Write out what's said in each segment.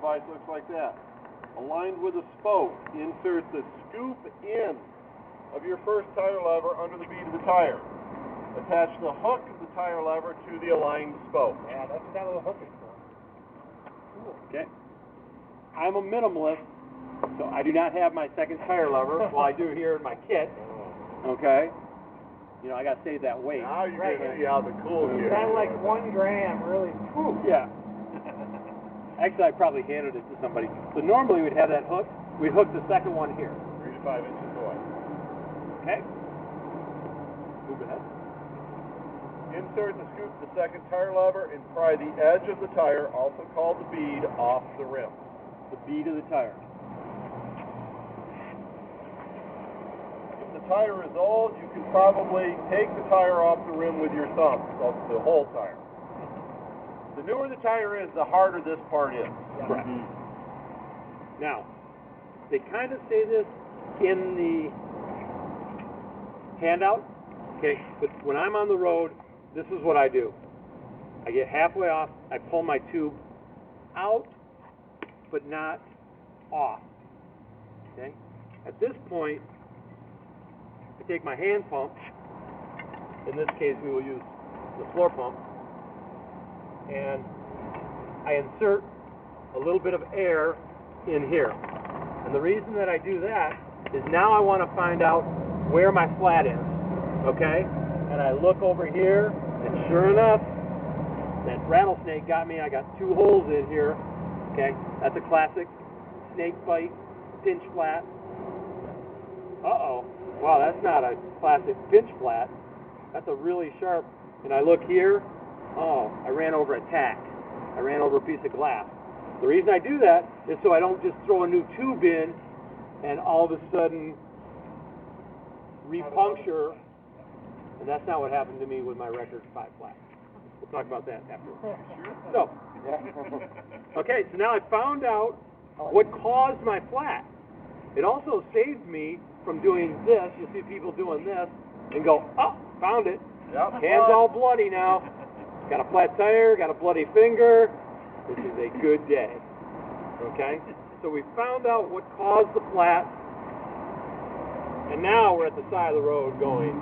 device looks like that. Aligned with a spoke, insert the scoop in of your first tire lever under the bead of the tire. Attach the hook of the tire lever to the aligned spoke. Yeah, that's what that little hook is for. Cool. Okay. I'm a minimalist, so I do not have my second tire lever. Well, I do here in my kit. Okay. You know, I got to save that weight. Now you're going to see how the cool It's kid kind of like is. 1 gram, really. Whew. Yeah. Actually, I probably handed it to somebody. So normally we'd have that hook. We'd hook the second one here. 3 to 5 inches away. Okay. Move ahead. Insert the scoop of the second tire lever and pry the edge of the tire, also called the bead, off the rim. The bead of the tire. If the tire is old, you can probably take the tire off the rim with your thumb, so the whole tire. The newer the tire is, the harder this part is. Correct. Now, they kind of say this in the handout, okay, but when I'm on the road, this is what I do. I get halfway off, I pull my tube out, but not off, okay? At this point, I take my hand pump, in this case we will use the floor pump, and I insert a little bit of air in here. And the reason that I do that is now I want to find out where my flat is, okay? And I look over here, and sure enough, that rattlesnake got me. I got 2 holes in here, okay? That's a classic snake bite pinch flat. Uh-oh. Wow, that's not a classic pinch flat. That's a really sharp, and I look here, oh, I ran over a tack. I ran over a piece of glass. The reason I do that is so I don't just throw a new tube in and all of a sudden repuncture, and that's not what happened to me with my record 5 flat. We'll talk about that afterwards. So, okay, so now I found out what caused my flat. It also saved me from doing this. You'll see people doing this and go, oh, found it. Yep. Hands all bloody now. Got a flat tire, got a bloody finger. This is a good day. Okay? So we found out what caused the flat, and now we're at the side of the road going,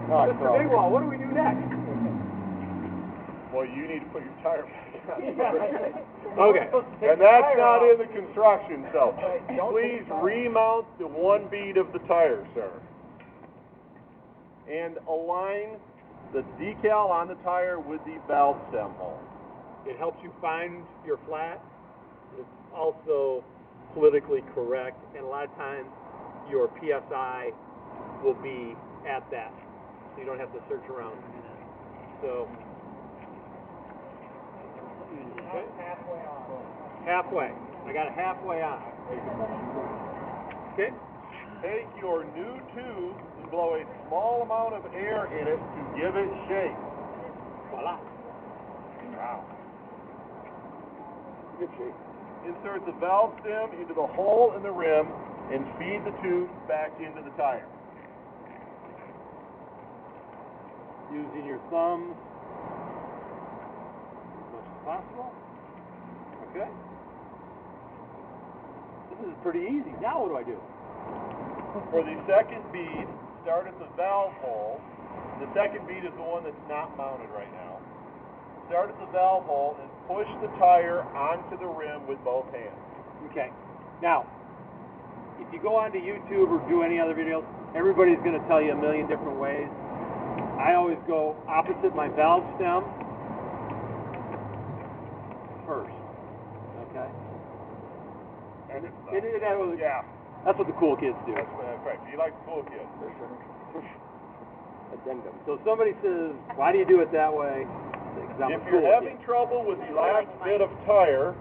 Mr. Bigwall, what do we do next? Well, you need to put your tire back on. Okay. And that's not in the construction, so please remount the 1 bead of the tire, sir. And align the decal on the tire with the valve stem hole. It helps you find your flat. It's also politically correct, and a lot of times your PSI will be at that, so you don't have to search around. So, okay. Halfway on. Halfway. I got it halfway on. Okay. Take your new tube and blow a small amount of air in it to give it shape. Voila. Wow. Good shape. Insert the valve stem into the hole in the rim and feed the tube back into the tire. Using your thumb as much as possible. Okay. This is pretty easy. Now what do I do? For the second bead, start at the valve hole. The second bead is the one that's not mounted right now. Start at the valve hole and push the tire onto the rim with both hands. Okay. Now, if you go onto YouTube or do any other videos, everybody's going to tell you a million different ways. I always go opposite my valve stem first. Okay? And Yeah, that's what the cool kids do. that's right. You like the cool kids. Addendum. So somebody says, why do you do it that way? If you're having trouble with the last bit of tire,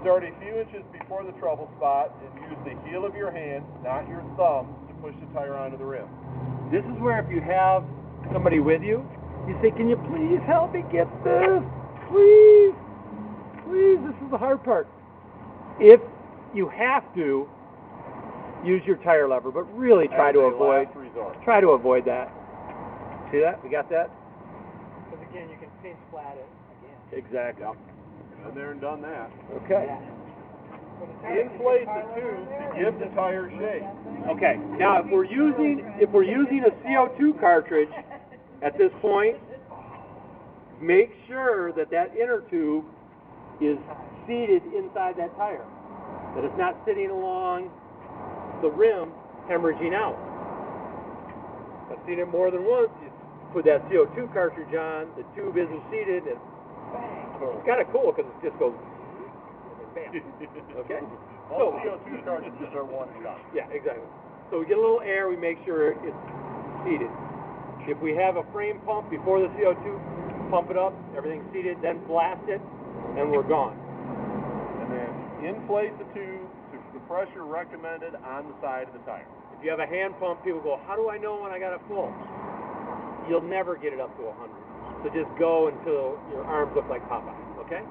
start a few inches before the trouble spot and use the heel of your hand, not your thumb, to push the tire onto the rim. This is where if you have somebody with you, you say, can you please help me get this? Please. Please, this is the hard part. If you have to, use your tire lever, but really try to avoid that. See that? We got that? Because again, you can pinch flat it again. Exactly. Been there and done that. Okay. Inflate the tube to give the tire shape. Okay. Now, if we're using a CO2 cartridge at this point, make sure that inner tube is seated inside that tire, that it's not sitting along the rim hemorrhaging out. I've seen it more than once. You put that CO2 cartridge on, the tube isn't seated, and it's kind of cool because it just goes bam. Okay? All CO2 cartridges are one shot. Yeah, exactly. So we get a little air, we make sure it's seated. If we have a frame pump before the CO2, pump it up, everything's seated, then blast it, and we're gone. And then inflate the tube to the pressure recommended on the side of the tire. If you have a hand pump, people go, how do I know when I got it full? You'll never get it up to 100. So just go until your arms look like Popeye, okay?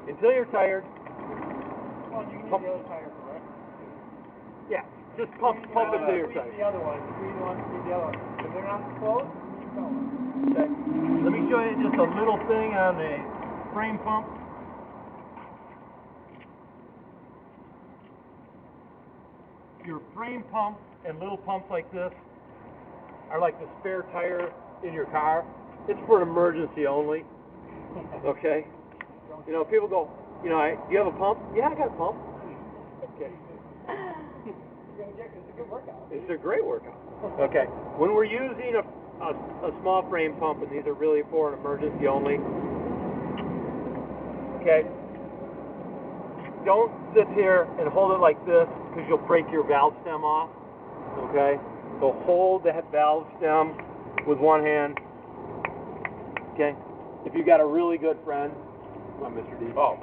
Until you're tired. Well, you can use Pump. the other tire, correct? Yeah, just pump until you're Squeeze tired. the other one. Squeeze one, squeeze the other one. If they're not closed, keep going. Okay. Let me show you just a little thing on the frame pump. Your frame pump and little pumps like this are like the spare tire in your car. It's for an emergency only. Okay? You know, people go, do you have a pump? Yeah, I got a pump. Okay. It's a good workout. It's a great workout. Okay. When we're using a small frame pump, and these are really for an emergency only, okay, don't sit here and hold it like this because you'll break your valve stem off. Okay? So hold the valve stem with one hand. Okay? If you got a really good friend, I'm Mr. D. Oh.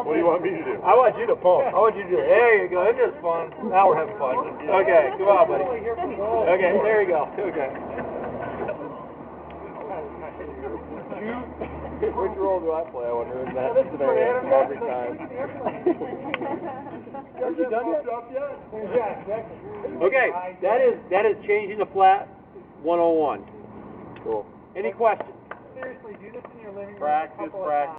What do you want me to do? I want you to pump. I want you to do it. There you go. It's just fun. Now we're having fun. Okay, come on, buddy. Okay, there you go. Okay. Which role do I play? I wonder. Is that every time? Have you done that? Yeah, exactly. Okay, that is changing the flat 101. Cool. Any questions? Seriously, do this in your living room. Practice, practice.